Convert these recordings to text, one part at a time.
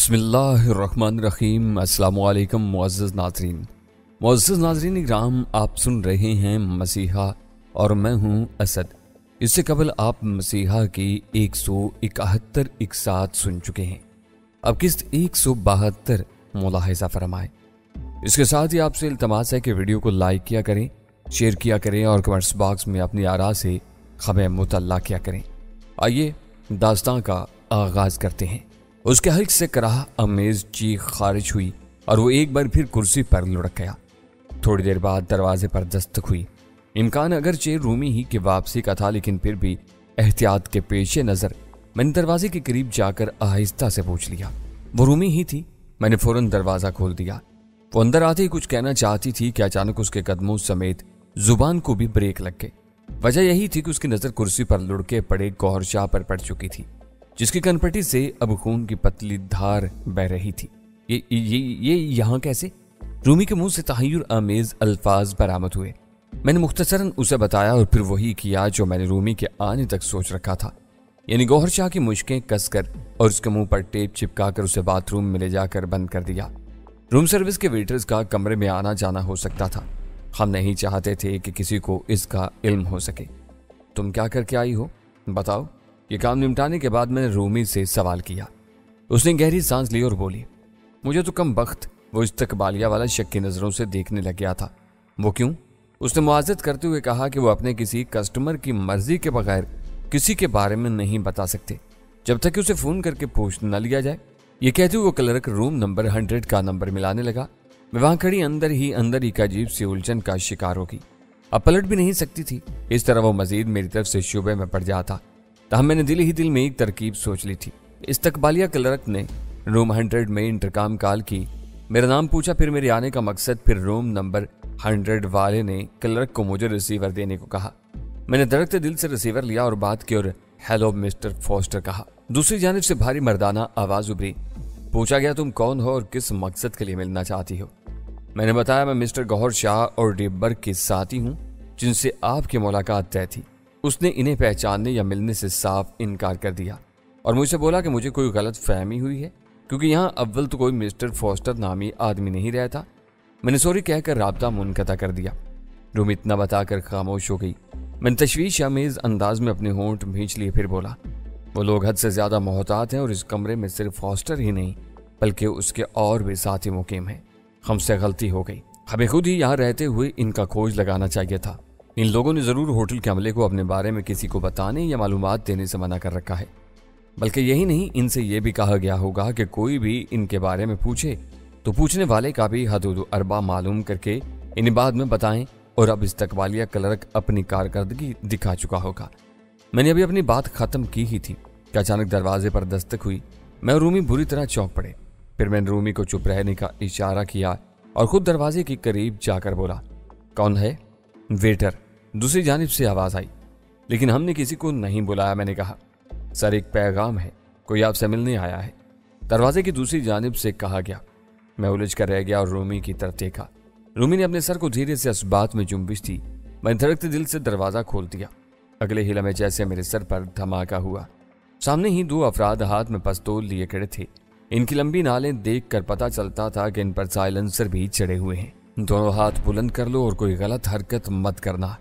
बिस्मिल्लाहिर्रहमानिर्रहीम। अस्सलामुअलैकुम मुअज़्ज़ज़ नाज़रीन इकराम, आप सुन रहे हैं मसीहा और मैं हूं असद। इससे कबल आप मसीहा की 171 इकसात सुन चुके हैं। अब किस्त 172 मुलाहिज़ा फरमाएं। इसके साथ ही आपसे इल्तमास है कि वीडियो को लाइक किया करें, शेयर किया करें और कमेंट्स बॉक्स में अपनी आरा से खबरें मुतल्ला किया करें। आइए दास्तां का आगाज करते हैं। उसके हल्क से कराह अमेज चीख खारिज हुई और वो एक बार फिर कुर्सी पर लुढ़क गया। थोड़ी देर बाद दरवाजे पर दस्तक हुई। इम्कान अगरचे रूमी ही की वापसी का था, लेकिन फिर भी एहतियात के पेशे नजर मैंने दरवाजे के करीब जाकर आहिस्ता से पूछ लिया। वो रूमी ही थी। मैंने फौरन दरवाजा खोल दिया। वो अंदर आते ही कुछ कहना चाहती थी कि अचानक उसके कदमों समेत जुबान को भी ब्रेक लग गए। वजह यही थी कि उसकी नजर कुर्सी पर लुढ़के पड़े गौहर शाह पर पड़ चुकी थी, जिसकी कनपटी से अब खून की पतली धार बह रही थी। ये यहाँ कैसे? रूमी के मुंह से तहय्युर आमेज अल्फाज बरामद हुए। मैंने मुख्तसरन उसे बताया और फिर वही किया जो मैंने रूमी के आने तक सोच रखा था, यानी गौहर शाह की मुश्कें कसकर और उसके मुंह पर टेप चिपकाकर उसे बाथरूम में ले जाकर बंद कर दिया। रूम सर्विस के वेटर्स का कमरे में आना जाना हो सकता था। हम नहीं चाहते थे कि किसी को इसका इल्म हो सके। तुम क्या करके आई हो, बताओ? ये काम निपटाने के बाद मैंने रूमी से सवाल किया। उसने गहरी सांस ली और बोली, मुझे तो कम बख्त वो इस्तकबालिया वाला शक की नज़रों से देखने लग गया था। वो क्यों? उसने मुआज़त करते हुए कहा कि वो अपने किसी कस्टमर की मर्जी के बगैर किसी के बारे में नहीं बता सकते जब तक कि उसे फ़ोन करके पूछ न लिया जाए। ये कहते हुए वो क्लर्क रूम नंबर 100 का नंबर मिलाने लगा। मैं वहाँ खड़ी अंदर ही एक अजीब सी उलझन का शिकार होगी। अब पलट भी नहीं सकती थी। इस तरह वो मजीद मेरी तरफ से शुबे में पड़ जाता। तब मैंने दिल ही दिल में एक तरकीब सोच ली थी। इस्तकबालिया क्लर्क ने रूम 100 में इंटरकॉम कॉल की, मेरा नाम पूछा, फिर मेरे आने का मकसद, फिर रूम नंबर 100 वाले ने क्लर्क को मुझे रिसीवर देने को कहा। मैंने धड़कते दिल से रिसीवर लिया और बात की और हेलो मिस्टर फॉस्टर कहा। दूसरी जानिब से भारी मर्दाना आवाज उभरी। पूछा गया, तुम कौन हो और किस मकसद के लिए मिलना चाहती हो? मैंने बताया, मैं मिस्टर गौहर शाह और डिब्बर के साथी हूँ जिनसे आपकी मुलाकात तय थी। उसने इन्हें पहचानने या मिलने से साफ इनकार कर दिया और मुझसे बोला कि मुझे कोई गलत फहमी हुई है, क्योंकि यहाँ अव्वल तो कोई मिस्टर फॉस्टर नामी आदमी नहीं रहता। मैंने सॉरी कहकर राब्ता मुनक़ता कर दिया। रूम इतना बताकर खामोश हो गई। मैंने तशवीश आमेज अंदाज में अपने होंठ भींच लिए, फिर बोला, वो लोग हद से ज्यादा मोहतात हैं और इस कमरे में सिर्फ फॉस्टर ही नहीं बल्कि उसके और भी साथी मुकीम हैं। हमसे गलती हो गई। हमें खुद ही यहाँ रहते हुए इनका खोज लगाना चाहिए था। इन लोगों ने जरूर होटल के अमले को अपने बारे में किसी को बताने या मालूमात देने से मना कर रखा है। बल्कि यही नहीं, इनसे यह भी कहा गया होगा कि कोई भी इनके बारे में पूछे तो पूछने वाले का भी हदूद अरबा मालूम करके इन्हें बाद में बताएं। और अब इस्तकबालिया क्लर्क अपनी कारकर्दगी दिखा चुका होगा। मैंने अभी अपनी बात खत्म की ही थी कि अचानक दरवाजे पर दस्तक हुई। मैं और रूमी बुरी तरह चौंक पड़े। फिर मैंने रूमी को चुप रहने का इशारा किया और खुद दरवाजे के करीब जाकर बोला, कौन है? वेटर। दूसरी जानिब से आवाज आई, लेकिन हमने किसी को नहीं बुलाया। मैंने कहा, सर एक पैगाम है, कोई आपसे मिलने आया है। दरवाजे की दूसरी जानिब से कहा गया। मैं उलझ कर रह गया और रूमी की तरफ देखा। रूमी ने अपने सर को धीरे से असबात में जुम्बिश दी। मैंने धड़कते दिल से दरवाजा खोल दिया। अगले ही लम्हे जैसे मेरे सर पर धमाका हुआ। सामने ही दो अफराद हाथ में पिस्तौल लिए खड़े थे। इनकी लंबी नालें देख कर पता चलता था कि इन पर साइलेंसर भी चढ़े हुए हैं। दोनों हाथ बुलंद कर लो और कोई गलत हरकत मत करना,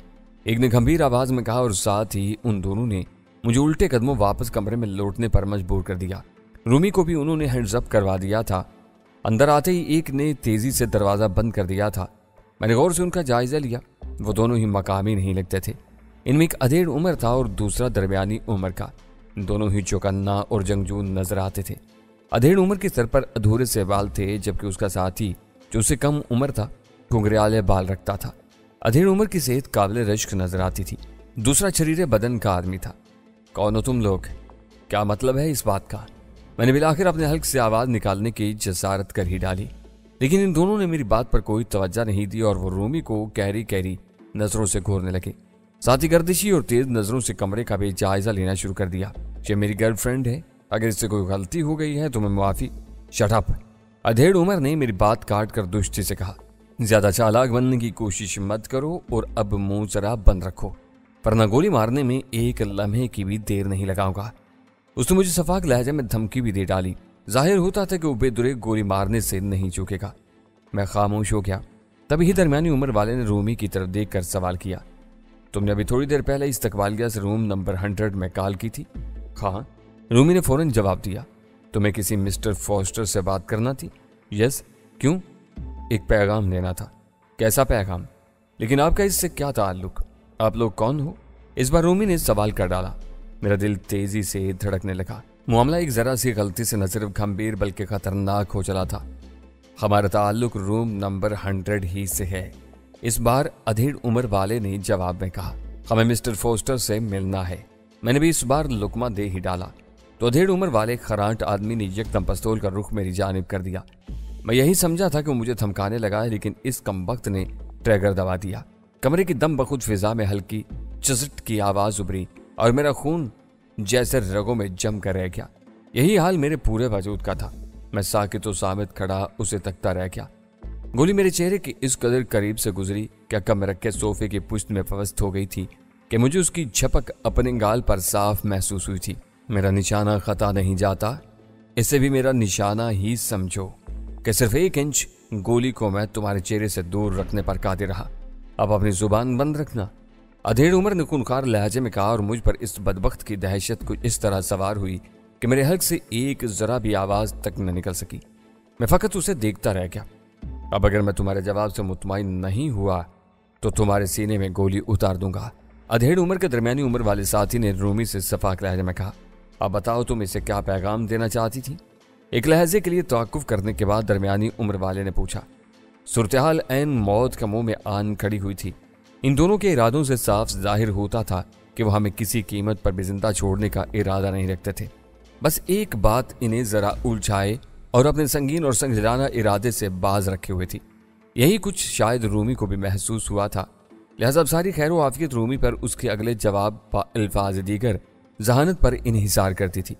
एक ने गंभीर आवाज में कहा और साथ ही उन दोनों ने मुझे उल्टे कदमों वापस कमरे में लौटने पर मजबूर कर दिया। रूमी को भी उन्होंने हैंड्स अप करवा दिया था। अंदर आते ही एक ने तेजी से दरवाजा बंद कर दिया था। मैंने गौर से उनका जायजा लिया। वो दोनों ही मकामी नहीं लगते थे। इनमें एक अधेड़ उम्र था और दूसरा दरमियानी उम्र का। दोनों ही चौकन्ना और जंगजू नजर आते थे। अधेड़ उम्र के सर पर अधूरे से बाल थे, जबकि उसका साथी जो उससे कम उम्र था घुंघराले बाल रखता था। अधेड़ उम्र की सेहत काबिल रश्क नजर आती थी। दूसरा शरीरे बदन का आदमी था। कौन हो तुम लोग? क्या मतलब है इस बात का? मैंने बिलाखिर अपने हल्क से आवाज निकालने की जसारत कर ही डाली, लेकिन इन दोनों ने मेरी बात पर कोई तवज्जो नहीं दी और वो रूमी को गहरी नजरों से घूरने लगे। साथ ही गर्दिशी और तेज नजरों से कमरे का भी जायजा लेना शुरू कर दिया। ये मेरी गर्लफ्रेंड है, अगर इससे कोई गलती हो गई है तो मैं माफी। Shut up. अधेड़ उम्र ने मेरी बात काट कर दुष्टि से कहा, ज्यादा चालाक बनने की कोशिश मत करो और अब मुंह जरा बंद रखो, वरना गोली मारने में एक लम्हे की भी देर नहीं लगाऊंगा। उसने मुझे सफाक लहजे में धमकी भी दे डाली। ظاہر ہوتا تھا کہ عبیدالرے گولی مارنے سے نہیں چوکے گا۔ میں خاموش ہو گیا۔ تبھی درمیانی عمر والے نے رومی کی طرف دیکھ کر سوال کیا، تم نے ابھی تھوڑی دیر پہلے استقبالیہ سے روم نمبر 100 میں کال کی تھی؟ ہاں، رومی نے فوراً جواب دیا۔ تمہیں کسی مسٹر فوسٹر سے بات کرنا تھی؟ یس۔ کیوں؟ ایک پیغام لینا تھا۔ کیسا پیغام؟ لیکن آپ کا اس سے کیا تعلق؟ آپ لوگ کون ہو؟ اس بار رومی نے سوال کر ڈالا۔ میرا دل تیزی سے دھڑکنے لگا۔ معاملہ ایک ذرا سی غلطی سے نہ صرف گھمبیر بلکہ خطرناک ہو چلا تھا۔ ہمارا تعلق روم نمبر 100 ہی سے ہے، اس بار ادھیڑ عمر والے نے جواب میں کہا۔ ہمیں مسٹر فوسٹر سے ملنا ہے۔ میں نے بھی اس بار لقمہ دے ہی ڈالا تو ادھیڑ عمر والے خراٹ آدمی نے یکدم پستول کا رخ میری جانب کر دیا۔ میں یہی سمجھا تھا کہ وہ مجھے تھمکانے لگا ہے، لیکن اس کم وقت نے ٹریگر دبا دیا۔ کمرے کی دم بخود فضا میں ہلکی چسٹ کی آواز ابری اور میرا خون جیسے رگوں میں جم کر رہ گیا۔ یہی حال میرے پورے وجود کا تھا۔ میں ساکت و صامت کھڑا اسے تکتا رہ گیا۔ گولی میرے چہرے کی اس قدر قریب سے گزری کہ کم رکھے صوفے کی پشت میں پوست ہو گئی تھی کہ مجھے اس کی جھپک اپنے گال پر صاف محسوس ہوئی تھی۔ میرا نشانہ خطا نہیں جاتا، اسے بھی میرا نشانہ ہی سمجھو کہ صرف 1 انچ گولی کو میں تمہارے چہرے سے دور رکھنے پر قادر رہا۔ اب اپنی زبان بند رکھنا، ادھیڑ عمر نے خونخوار لہجے میں کہا، اور مجھ پر اس بدبخت کی دہشت کچھ اس طرح سوار ہوئی کہ میرے حلق سے ایک ذرا بھی آواز تک نہ نکل سکی۔ میں فقط اسے دیکھتا رہ گیا۔ اب اگر میں تمہارے جواب سے مطمئن نہیں ہوا تو تمہارے سینے میں گولی اتار دوں گا۔ ادھیڑ عمر کے درمیانی عمر والے ساتھی نے رومی سے صفاق لہجے میں کہا۔ اب بتاؤ تم اسے کیا پیغام دینا چاہتی تھی؟ ایک لہجے کے لیے توقف کرنے کے بعد درمیانی عمر والے نے پوچھا۔ صورتحال عین موت کا منہ میں آن کھڑی ہوئی تھی۔ ان دونوں کے ارادوں سے صاف ظاہر ہوتا تھا کہ وہ ہمیں کسی قیمت پر بھی زندہ چھوڑنے کا ارادہ نہیں رکھتے تھے۔ بس ایک بات انہیں ذرا الجھائے اور اپنے سنگین اور سنجیدہ ارادے سے باز رکھے ہوئے تھی۔ یہی کچھ شاید رومی کو بھی محسوس ہوا تھا، لہذا اب ساری خیر و عافیت رومی پر اس کے اگلے جواب الفاظ دیگر ذہانت پر انحصار کرتی تھی۔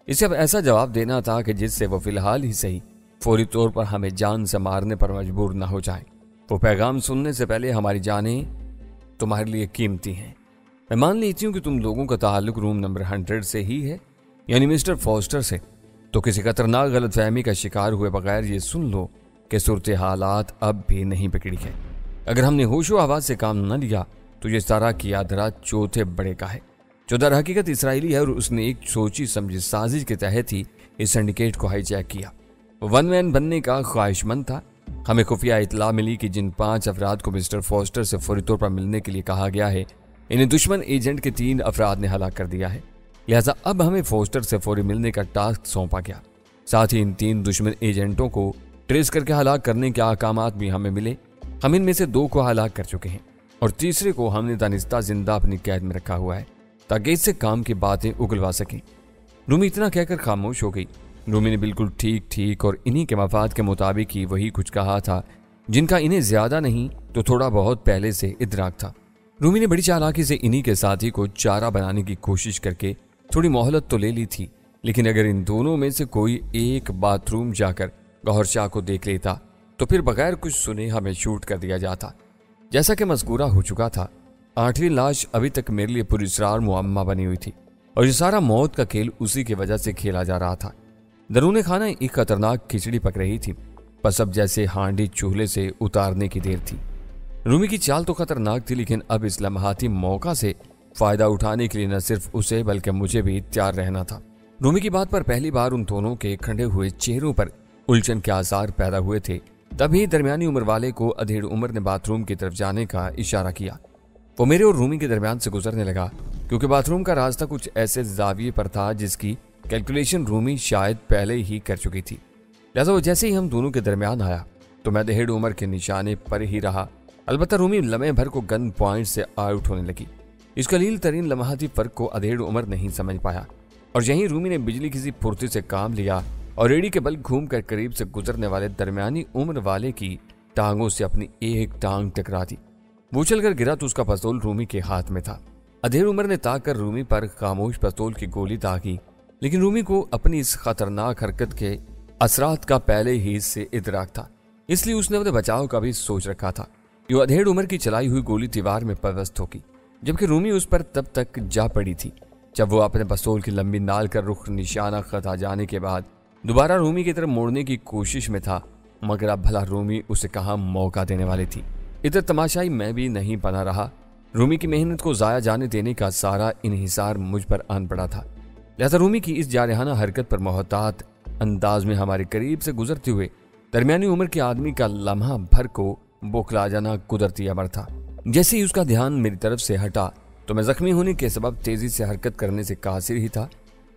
اسے اب ایسا جواب دینا تھا کہ جس سے وہ فی الحال ہی صحیح فوری طور پر ہمیں جان سے مارنے پر مجبور نہ ہو جائے۔ وہ پیغام سننے سے پہلے ہماری جانیں تمہارے لیے قیمتی ہیں۔ میں مان لیتی ہوں کہ تم لوگوں کا تعلق روم نمبر 100 سے ہی ہے، یعنی مسٹر فوسٹر سے، تو کسی خطرناک غلط فہمی کا شکار ہوئے بغیر یہ سن لو کہ صورتحالات اب بھی نہیں بگڑی ہے۔ اگر ہم نے ہوش و حواس سے کام نہ لیا تو یہ سارا کیا دھرا چوتھے بڑے کا ہے، جو در حقیقت اسرائیلی ہے، اور اس نے ایک سوچی سمجھی سازش کے تحت ہی اس سنڈیکیٹ کو ہائی جیک کیا۔ ون مین بننے کا خواہش مند تھا۔ ہمیں خفیہ اطلاع ملی کہ جن 5 افراد کو مسٹر فوسٹر سے فوری طور پر ملنے کے لیے کہا گیا ہے، انہیں دشمن ایجنٹ کے 3 افراد نے ہلاک کر دیا ہے، لہذا اب ہمیں فوسٹر سے فوری ملنے کا ٹاسک سونپا گیا۔ ساتھ ہی ان 3 دشمن ایجنٹوں کو ٹریس کر کے ہلاک کرنے کے احکامات بھی ہمیں ملے۔ ہم ان میں سے 2 کو ہلاک کر چکے ہیں اور تیسرے کو ہم نے دانستہ زندہ اپنی قید میں رکھا ہوا ہے تاکہ اس سے کام کی باتیں اگلوا سکیں۔ رومی اتنا کہہ کر خاموش ہو گئی۔ رومی نے بالکل ٹھیک اور انہی کے مفاد کے مطابق ہی وہی کچھ کہا تھا جن کا انہیں زیادہ نہیں تو تھوڑا بہت پہلے سے ادراک تھا۔ رومی نے بڑی چالاکی سے انہی کے ساتھی کو چارہ بنانے کی کوشش کر کے تھوڑی مہلت تو لے لی تھی، لیکن اگر ان دونوں میں سے کوئی ایک باتھ روم جا کر گوہر شاہ کو دیکھ لیتا تو پھر بغیر کچھ سنے ہمیں شوٹ کر دیا جاتا۔ جیسا کہ مذکورہ ہو چکا تھا، 8ویں لاش ابھی تک میرے لیے پراسرار معمہ بنی ہوئی تھی، اور یہ سارا موت کا کھیل اسی کی وجہ سے کھیلا جا رہا تھا۔ درون خانہ ایک خطرناک کھچڑی پک رہی تھی، بس اب جیسے ہانڈی چولہے سے اتارنے کی دیر تھی۔ رومی کی چال تو خطرناک تھی، لیکن اب اس لمحاتی موقع سے فائدہ اٹھانے کے لیے نہ صرف اسے بلکہ مجھے بھی تیار رہنا تھا۔ رومی کی بات پر پہلی بار ان دونوں کے کھڑے ہوئے چہروں پر الجھن کے آثار پیدا ہوئے تھے۔ تبھی درمیانی عمر والے کو ادھیڑ عمر نے باتھ روم کی طرف جانے کا اشارہ کیا۔ وہ میرے اور رومی کے درمیان سے گزرنے لگا، کیونکہ باتھ روم کا راستہ کچھ ایسے زاویے پر تھا جس کی کیلکولیشن رومی شاید پہلے ہی کر چکی تھی، لہذا وہ جیسے ہی ہم دونوں کے درمیان آیا تو میں ادھیڑ عمر کے نشانے پر ہی رہا۔ البتہ رومی لمحے بھر کو گن پوائنٹ سے آؤٹ ہونے لگی۔ اس قلیل ترین لمحاتی فرق کو ادھیڑ عمر نہیں سمجھ پایا، اور یہیں رومی نے بجلی کسی پھرتی سے کام لیا اور ریڑھی کے بل گھوم کر قریب سے گزرنے والے درمیانی عمر والے کی ٹانگوں سے اپنی ایک ٹانگ ٹکرا دی۔ وہ چل کر گرا تو اس کا پستول رومی کے ہاتھ میں تھا۔ ادھیڑ عمر نے تاک کر رومی پر خاموش پستول کی گولی داغی، لیکن رومی کو اپنی اس خطرناک حرکت کے اثرات کا پہلے ہی سے ادراک تھا، اس لیے اس نے اپنے بچاؤ کا بھی سوچ رکھا تھا۔ یہ ادھیڑ عمر کی چلائی ہوئی گولی دیوار میں پیوست ہوگی، جبکہ رومی اس پر تب تک جا پڑی تھی جب وہ اپنے پستول کی لمبی نال کر رخ نشانہ خطا جانے کے بعد दोबारा रूमी की तरफ मोड़ने की कोशिश में था, मगर अब भला रूमी उसे कहाँ मौका देने वाली थी। इधर तमाशाई मैं भी नहीं बना रहा। रूमी की मेहनत को जाया जाने देने का सारा इन्हिसार मुझ पर आन पड़ा था। लिहाजा रूमी की इस जारहाना हरकत पर मोहतात अंदाज में हमारे करीब से गुजरते हुए दरमियानी उम्र के आदमी का लम्हा भर को बौखला जाना कुदरती अमर था। जैसे ही उसका ध्यान मेरी तरफ से हटा तो मैं जख्मी होने के सबब तेजी से हरकत करने से कासिर ही था,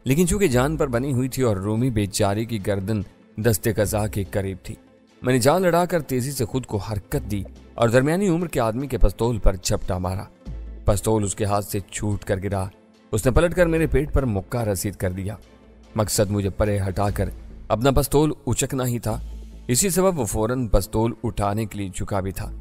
लेकिन चूंकि जान पर बनी हुई थी और रूमी बेचारी की गर्दन दस्ते कज़ा के करीब थी, मैंने जान लड़ाकर तेजी से खुद को हरकत दी और दरमियानी उम्र के आदमी के पिस्तौल पर झपटा मारा। पिस्तौल उसके हाथ से छूट कर गिरा। उसने पलटकर मेरे पेट पर मुक्का रसीद कर दिया। मकसद मुझे परे हटाकर अपना पिस्तौल उचकना ही था। इसी सबब वो फौरन पिस्तौल उठाने के लिए झुका भी था,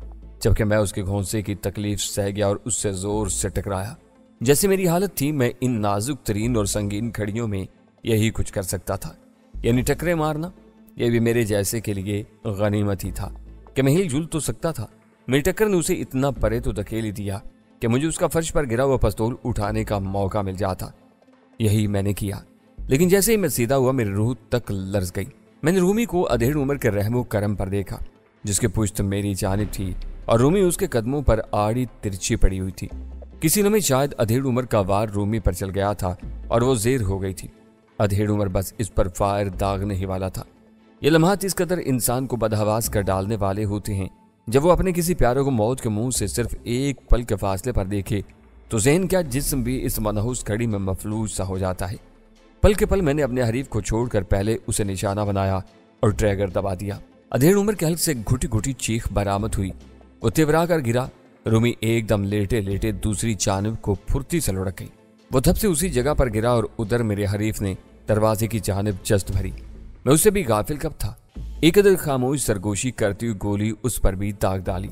जबकि मैं उसके घोंसे की तकलीफ सह गया और उससे जोर से टकराया। जैसे मेरी हालत थी, मैं इन नाजुक तरीन और संगीन खड़ियों में यही कुछ कर सकता था, यानी टकरे मारना। यह भी मेरे जैसे के लिए गनीमत ही था कि मैं हिल-जुल तो सकता था। मेरी टक्कर ने उसे इतना परे तो धकेल ही दिया कि मुझे उसका फर्श पर गिरा हुआ पिस्तौल उठाने का मौका मिल जाता। यही मैंने किया, लेकिन जैसे ही मैं सीधा हुआ मेरी रूह तक लर्ज गई। मैंने रूमी को अधेड़ उम्र के रहमो करम पर देखा, जिसकी पुश्त मेरी जानिब थी और रूमी उसके कदमों पर आड़ी तिरछी पड़ी हुई थी। किसी लम्हे शायद अधेड़ उम्र का वार रूमी पर चल गया था और वो जेर हो गई थी। अधेड़ उम्र बस इस पर फायर दागने ही वाला था। ये लम्हात इस कदर इंसान को बदहवास कर डालने वाले होते हैं, जब वो अपने किसी प्यारे को मौत के मुंह से सिर्फ एक पल के फासले पर देखे तो ज़हन क्या जिस्म भी इस मनहूस घड़ी में मफलूज सा हो जाता है। पल के पल मैंने अपने हरीफ को छोड़कर पहले उसे निशाना बनाया और ट्रैगर दबा दिया। अधेड़ उम्र के हल्क से घुटी घुटी चीख बरामद हुई। वो तिबरा कर गिरा। रूमी एकदम लेटे लेटे दूसरी जानिब को फुर्ती से लुढ़क गई। वो धप से उसी जगह पर गिरा और उधर मेरे हरीफ ने दरवाजे की जानिब जस्त भरी। मैं उससे भी गाफिल कब था। एक कदर खामोश सरगोशी करती हुई गोली उस पर भी दाग डाली।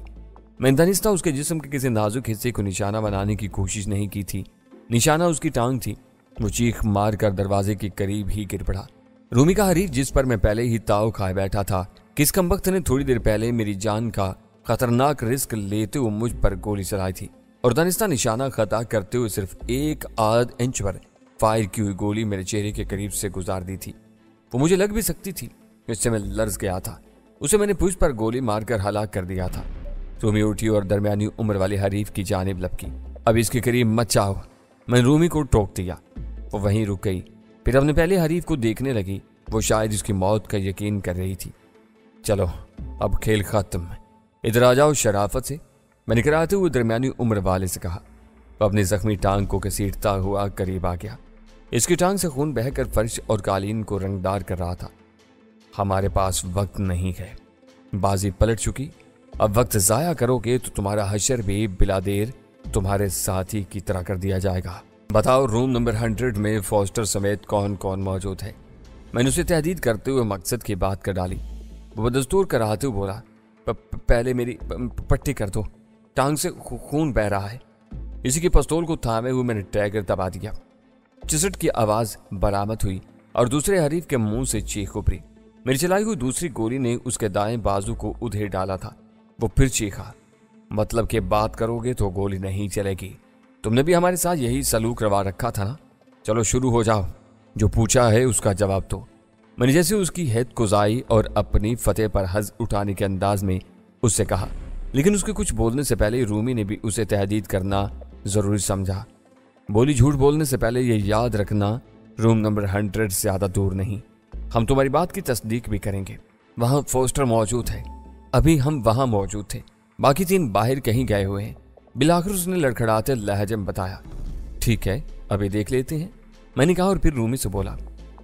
मैं दानिस्ता उसके जिस्म के किसी नाजुक हिस्से को निशाना बनाने की कोशिश नहीं की थी। निशाना उसकी टांग थी। वो चीख मार कर दरवाजे के करीब ही गिर पड़ा। रूमी का हरीफ, जिस पर मैं पहले ही ताव खाए बैठा था, किस कमबख्त ने थोड़ी देर पहले मेरी जान का खतरनाक रिस्क लेते हुए मुझ पर गोली चलाई थी और दानिस्ता निशाना खता करते हुए सिर्फ एक आध इंच पर फायर की हुई गोली मेरे चेहरे के करीब से गुजार दी थी। वो मुझे लग भी सकती थी, इससे मैं लर्ज गया था। उसे मैंने पुष्ट पर गोली मारकर हलाक कर दिया था। रूमी उठी और दरमियानी उम्र वाले हरीफ की जानिब लपकी। अब इसके करीब मत जाओ, मैं रूमी को टोक दिया। वो वहीं रुक गई, फिर अपने पहले हरीफ को देखने लगी। वो शायद उसकी मौत का यकीन कर रही थी। चलो अब खेल खत्म, इधर आ जाओ शराफत से, मैंने कराते हुए दरमियानी उम्र वाले से कहा। वो अपनी जख्मी टांग को घसीटता हुआ करीब आ गया। इसकी टांग से खून बहकर फर्श और कालीन को रंगदार कर रहा था। हमारे पास वक्त नहीं है, बाजी पलट चुकी। अब वक्त जाया करोगे तो तुम्हारा हशर भी बिला देर तुम्हारे साथी की तरह कर दिया जाएगा। बताओ रूम नंबर 100 में फॉस्टर समेत कौन कौन मौजूद है। मैंने उसे तहदीद करते हुए मकसद की बात कर डाली। वो बदस्तूर कराते हुए बोला, पहले मेरी पट्टी कर दो, टांग से खून बह रहा है। इसी के पिस्तौल को थामे हुए मैंने ट्रैगर दबा दिया। चिसट की आवाज बरामद हुई और दूसरे हरीफ के मुंह से चीख उभरी। मेरी चलाई हुई दूसरी गोली ने उसके दाएं बाजू को उधेड़ डाला था। वो फिर चीखा, मतलब कि बात करोगे तो गोली नहीं चलेगी। तुमने भी हमारे साथ यही सलूक रवा रखा था ना। चलो शुरू हो जाओ, जो पूछा है उसका जवाब दो। मैंने जैसे उसकी हैत कुजाई और अपनी फतेह पर हज उठाने के अंदाज में उससे कहा, लेकिन उसके कुछ बोलने से पहले रूमी ने भी उसे तहदीद करना जरूरी समझा। बोली, झूठ बोलने से पहले ये याद रखना, रूम नंबर 100 से ज्यादा दूर नहीं। हम तुम्हारी बात की तस्दीक भी करेंगे। वहां फोस्टर मौजूद है। अभी हम वहां मौजूद थे, बाकी 3 बाहर कहीं गए हुए हैं। बिलाखिर उसने लड़खड़ाते लहजे में बताया। ठीक है, अभी देख लेते हैं, मैंने कहा और फिर रूमी से बोला,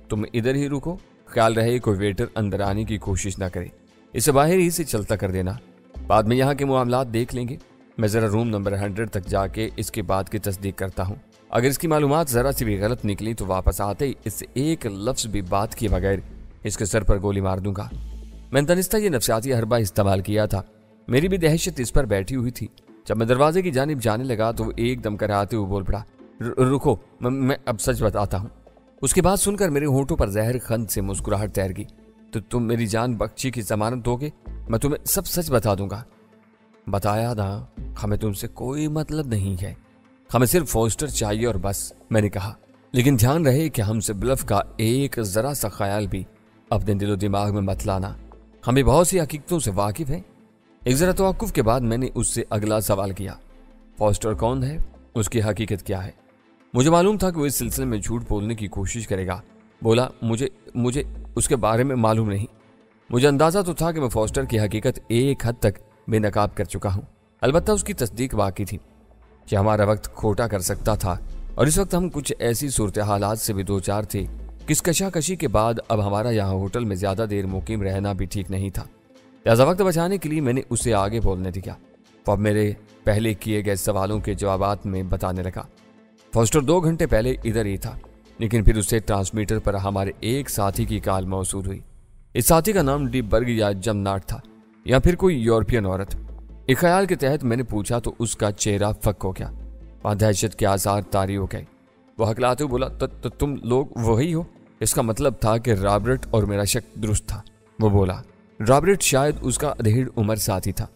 तुम इधर ही रुको, ख्याल रहे कोई वेटर अंदर आने की कोशिश ना करे। इसे बाहर ही से चलता कर देना, बाद में यहाँ के मामलात देख लेंगे। मैं जरा रूम नंबर 100 तक जाके इसके बात की तस्दीक करता हूँ। अगर इसकी मालूमात जरा सी भी गलत निकली तो वापस आते ही इससे एक लफ्ज भी बात किए बगैर इसके सर पर गोली मार दूंगा। मैंने तनिस्ता ये नफ्सियाती हरबा इस्तेमाल किया था। मेरी भी दहशत इस पर बैठी हुई थी। जब मैं दरवाजे की जानिब जाने लगा तो वो एकदम कराते हुए बोल पड़ा, रुको, मैं अब सच बताता हूँ। उसकी बात सुनकर मेरे होंठों पर जहर खंड से मुस्कुराहट तैर गई। तो तुम मेरी जान बख्शी की जमानत दोगे? मैं तुम्हें सब सच बता दूंगा। बताया ना, हमें तुमसे कोई मतलब नहीं है, हमें सिर्फ फोस्टर चाहिए और बस, मैंने कहा। लेकिन ध्यान रहे कि हमसे ब्लफ का एक जरा सा ख्याल भी अपने दिलो दिमाग में मत लाना, हमें बहुत सी हकीकतों से वाकिफ हैं। एक जरा तवक्कुफ के बाद मैंने उससे अगला सवाल किया, फॉस्टर कौन है, उसकी हकीकत क्या है? मुझे मालूम था कि वो इस सिलसिले में झूठ बोलने की कोशिश करेगा। बोला, मुझे उसके बारे में मालूम नहीं। मुझे अंदाजा तो था कि मैं फॉस्टर की हकीकत एक हद तक बेनकाब कर चुका हूँ, अलबत्ता उसकी तस्दीक बाकी थी कि हमारा वक्त खोटा कर सकता था, और इस वक्त हम कुछ ऐसी सूरत हालात से भी दो चार थे कि इस कशाकशी के बाद अब हमारा यहाँ होटल में ज्यादा देर मुकीम रहना भी ठीक नहीं था। लिहाजा वक्त बचाने के लिए मैंने उसे आगे बोलने दिया। वो अब मेरे पहले किए गए सवालों के जवाबात में बताने लगा। फॉस्टर 2 घंटे पहले इधर ही था, लेकिन फिर उससे ट्रांसमीटर पर हमारे एक साथी की कॉल मौसूल हुई। इस साथी का नाम डीबर्ग या जमनाट था, या फिर कोई यूरोपियन औरत। एक ख्याल के तहत मैंने पूछा तो उसका चेहरा फक हो गया, वहां दहशत के आसार तारी हो गए। वो हकलाते हुए बोला, तो तुम लोग वही हो? इसका मतलब था कि रॉबर्ट और मेरा शक दुरुस्त था। वो बोला, रॉबर्ट शायद उसका अधेड़ उम्र साथी था।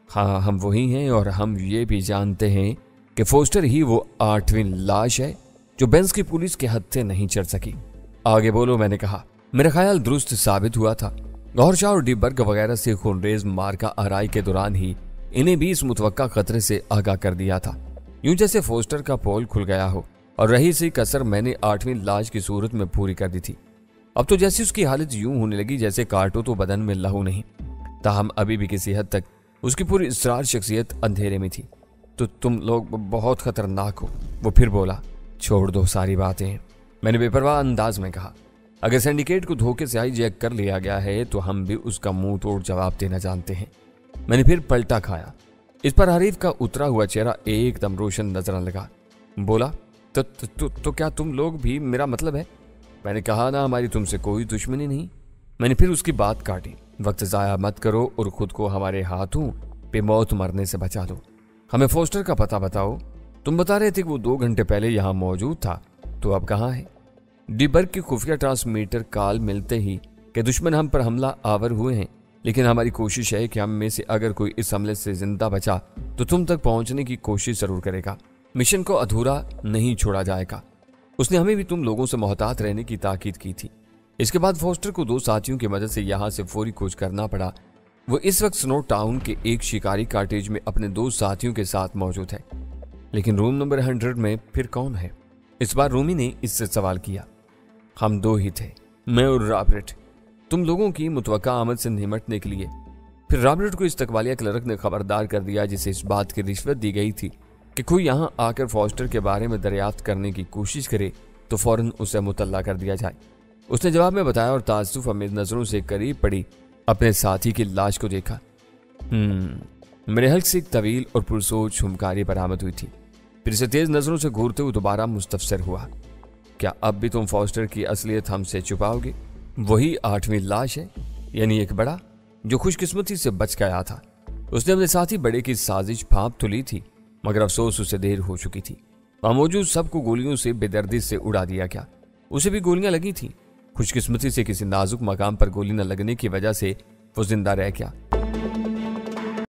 हाँ, हम वही हैं, और हम ये भी जानते हैं कि फोस्टर ही वो 8वीं लाश है जो बेंस की पुलिस के हत्थे नहीं चढ़ सकी। आगे बोलो, मैंने कहा। मेरा ख्याल दुरुस्त साबित हुआ था। गौहर शाह और डीबर्ग वगैरह से खूनरेज मार्का आराई के दौरान ही इन्हें भी इस मुतवक्का खतरे से आगाह कर दिया था, यूं जैसे फोस्टर का पोल खुल गया हो, और रही सी कसर मैंने 8वीं लाश की सूरत में पूरी कर दी थी। अब तो जैसी उसकी हालत यूं होने लगी जैसे काटो तो बदन में लहू नहीं। ताहम अभी भी किसी हद तक उसकी पूरी इसरार शख्सियत अंधेरे में थी। तो तुम लोग बहुत खतरनाक हो। वो फिर बोला, छोड़ दो सारी बातें, मैंने बेपरवाह अंदाज में कहा। अगर सिंडिकेट को धोखे से हाईजैक कर लिया गया है तो हम भी उसका मुंह तोड़ जवाब देना जानते हैं। मैंने फिर पलटा खाया। इस पर हरीफ का उतरा हुआ चेहरा एकदम रोशन नजर आने लगा। बोला, तो क्या तुम लोग भी, मेरा मतलब है? मैंने कहा ना, हमारी तुमसे कोई दुश्मनी नहीं। मैंने फिर उसकी बात काटी। वक्त जाया मत करो और खुद को हमारे हाथों पे मौत मरने से बचा दो। हमें फोस्टर का पता बताओ। तुम बता रहे थे कि वो 2 घंटे पहले यहाँ मौजूद था, तो अब कहाँ है? डीबर्ग की खुफिया ट्रांसमीटर कॉल मिलते ही कि दुश्मन हम पर हमला आवर हुए हैं, लेकिन हमारी कोशिश है कि हम में से अगर कोई इस हमले से जिंदा बचा तो तुम तक पहुंचने की कोशिश जरूर करेगा। मिशन को अधूरा नहीं छोड़ा जाएगा। उसने हमें भी तुम लोगों से मोहतात रहने की ताकीद की थी। इसके बाद फोस्टर को 2 साथियों की मदद से यहाँ से फौरी खोज करना पड़ा। वो इस वक्त स्नो टाउन के एक शिकारी कॉटेज में अपने 2 साथियों के साथ मौजूद है। लेकिन रूम नंबर 100 में फिर कौन है? इस बार रूमी ने इससे सवाल किया। हम 2 ही थे, मैं और रॉबर्ट, तुम लोगों की मुतवक्का आमद से निमटने के लिए। फिर रॉबर्ट को इस्तकबालिया क्लर्क ने खबरदार कर दिया, जिसे इस बात की रिश्वत दी गई थी कि कोई यहाँ आकर फॉस्टर के बारे में दरियाफ्त करने की कोशिश करे तो फौरन उसे मुतल्ला कर दिया जाए। उसने जवाब में बताया और ताज्जुब अमीर नजरों से करीब पड़ी अपने साथी की लाश को देखा। मेरे हल्क से एक तवील और पुरसोच हुमकारी बरामद हुई थी। फिर से तेज नजरों से घूरते हुए दोबारा मुस्तफसर हुआ। क्या अब भी तुम फॉस्टर की असलियत हमसे छुपाओगे? वही 8वीं लाश है, यानी एक बड़ा जो खुशकिस्मती से बच गया था। उसने अपने साथी बड़े की साजिश फाँप तो ली थी, मगर अफसोस उसे देर हो चुकी थी। वहां मौजूद सबको गोलियों से बेदर्दी से उड़ा दिया गया। उसे भी गोलियां लगी थी। खुशकिस्मती से किसी नाजुक मकाम पर गोली न लगने की वजह से वो जिंदा रह गया।